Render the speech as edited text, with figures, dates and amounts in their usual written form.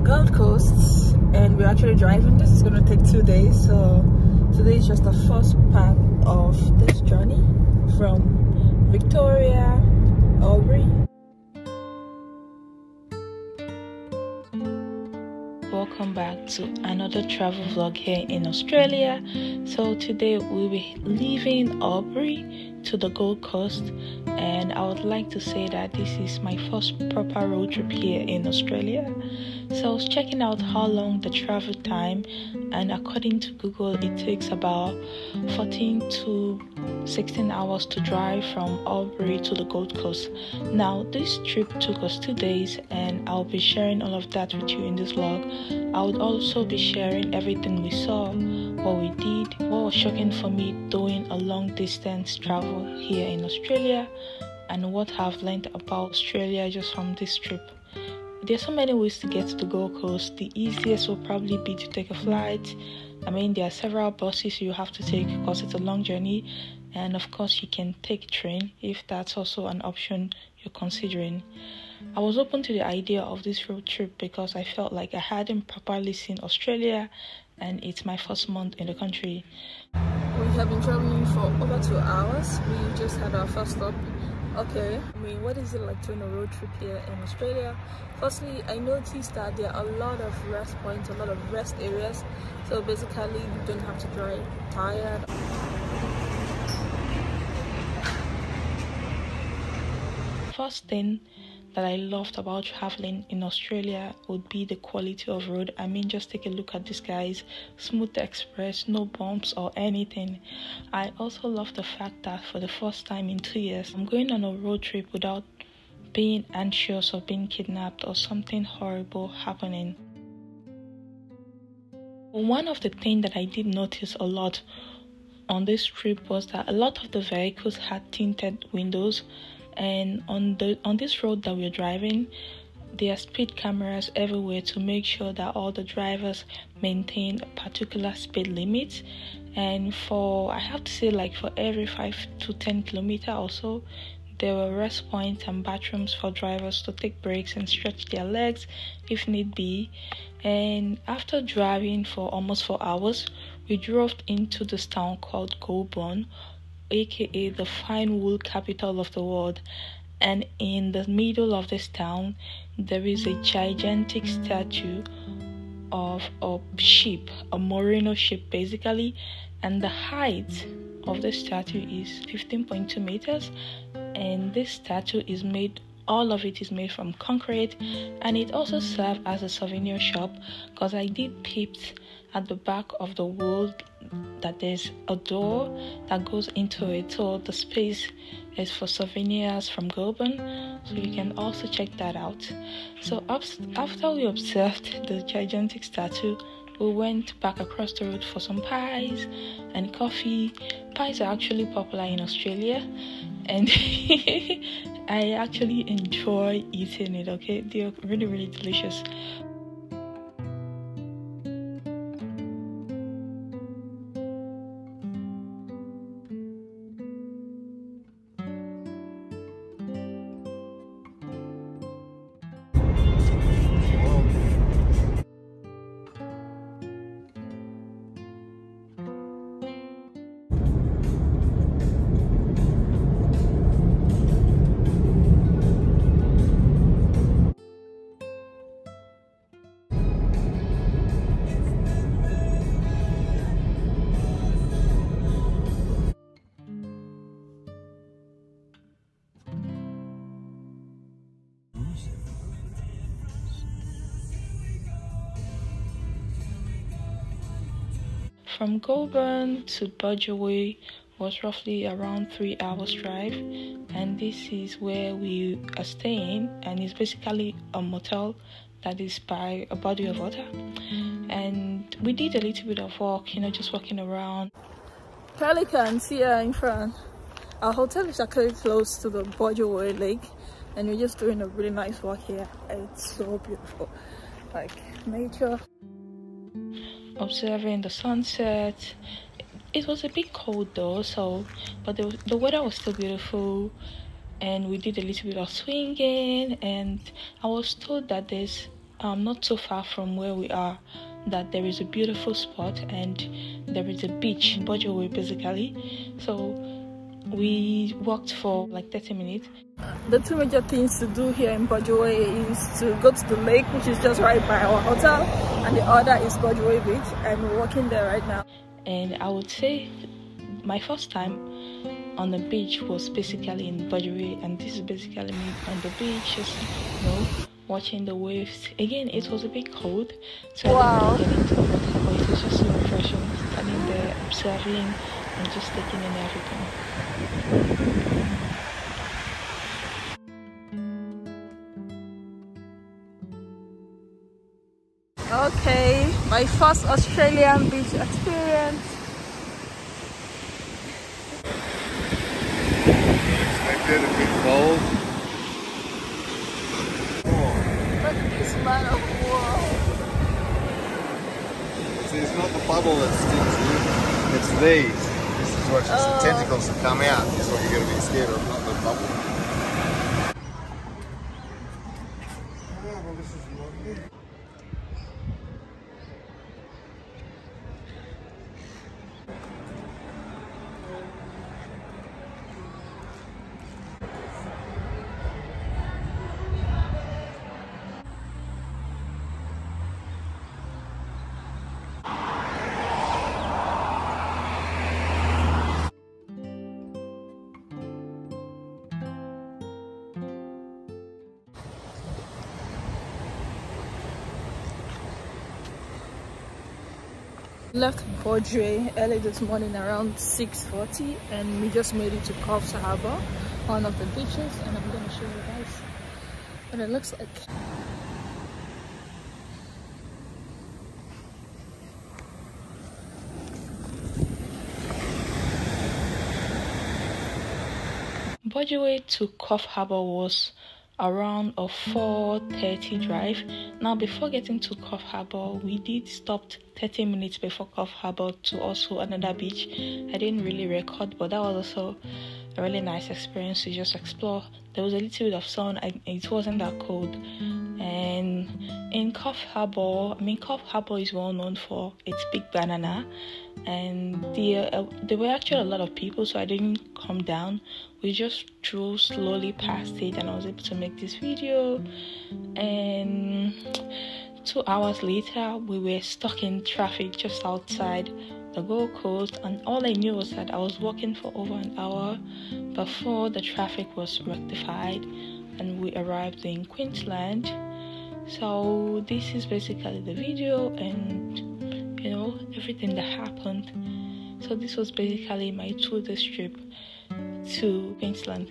Gold Coast and we're actually driving. This is going to take 2 days, so today is just the first part of this journey from Victoria, Albury. Welcome back to another travel vlog here in Australia. So today we'll be leaving Albury to the Gold Coast, and I would like to say that this is my first proper road trip here in Australia. So I was checking out how long the travel time, and according to Google it takes about 14 to 16 hours to drive from Albury to the Gold Coast. Now this trip took us 2 days, and I'll be sharing all of that with you in this vlog. I would also be sharing everything we saw, what we did, what was shocking for me doing a long distance travel here in Australia, and what I've learned about Australia just from this trip. There's so many ways to get to the Gold Coast. The easiest will probably be to take a flight. I mean, there are several buses you have to take because it's a long journey, and of course you can take a train if that's also an option you're considering. I was open to the idea of this road trip because I felt like I hadn't properly seen Australia, and it's my first month in the country. We have been traveling for over 2 hours. We just had our first stop. Okay, I mean, what is it like doing a road trip here in Australia? Firstly, I noticed that there are a lot of rest points, a lot of rest areas, so basically you don't have to drive tired. First thing that I loved about traveling in Australia would be the quality of road. I mean, just take a look at this, guys. Smooth express, no bumps or anything. I also love the fact that for the first time in 2 years, I'm going on a road trip without being anxious of being kidnapped or something horrible happening. One of the things that I did notice a lot on this trip was that a lot of the vehicles had tinted windows. And on this road that we're driving, there are speed cameras everywhere to make sure that all the drivers maintain a particular speed limit. And I have to say, like for every 5 to 10 kilometers or so, there were rest points and bathrooms for drivers to take breaks and stretch their legs if need be. And after driving for almost 4 hours, we drove into this town called Goulburn, aka the fine wool capital of the world. And in the middle of this town there is a gigantic statue of a sheep, a merino sheep basically, and the height of the statue is 15.2 meters. And this statue is made, all of it is made from concrete, and it also serves as a souvenir shop because I did peep at the back of the wall that there's a door that goes into it, so the space is for souvenirs from Goulburn, so you can also check that out. So after we observed the gigantic statue, we went back across the road for some pies and coffee. Pies are actually popular in Australia, and I actually enjoy eating it. Okay, they're really, really delicious. From Goulburn to Budgewoi was roughly around 3 hours drive, and this is where we are staying, and it's basically a motel that is by a body of water. And we did a little bit of walk, just walking around. Pelicans here in front. Our hotel is actually close to the Budgewoi Lake, and we're just doing a really nice walk here. It's so beautiful, like nature. Observing the sunset. It was a bit cold though, but the weather was still beautiful, and we did a little bit of swinging. And I was told that there's not so far from where we are, that there is a beautiful spot and there is a beach in Bojowe basically. So we walked for like 30 minutes. The two major things to do here in Bojowe is to go to the lake, which is just right by our hotel, and the other is Bojowe Beach, and we're walking there right now. And I would say my first time on the beach was basically in Bojowe, and this is basically me on the beach, just watching the waves. Again, it was a bit cold, so I didn't really get into the water, but it was just so refreshing, standing there, observing, and just taking in everything. Okay, my first Australian beach experience. Expected a bit cold. Look at this man of war. See, it's not the bubble that stings you, it's these. This is what the tentacles that come out, is what you're going to be scared of, not the bubble. Oh, well, this is lovely. Left Bojowe early this morning around 6:40, and we just made it to Casa Harbour, one of the beaches, and I'm going to show you guys what it looks like. Bojowe to Coff Harbour was around a 4:30 drive. Now, before getting to Coff Harbour, we did stop 30 minutes before Coff Harbour to also another beach. I didn't really record, but that was also a really nice experience to just explore. There was a little bit of sun, it wasn't that cold. And in Coff Harbour, Coff Harbour is well known for its big banana, and there were actually a lot of people, so I didn't come down. We just drove slowly past it, and I was able to make this video. And 2 hours later, we were stuck in traffic just outside the Gold Coast, and all I knew was that I was walking for over an hour before the traffic was rectified and we arrived in Queensland. So this is basically the video and everything that happened. So this was basically my 2-day trip to Queensland.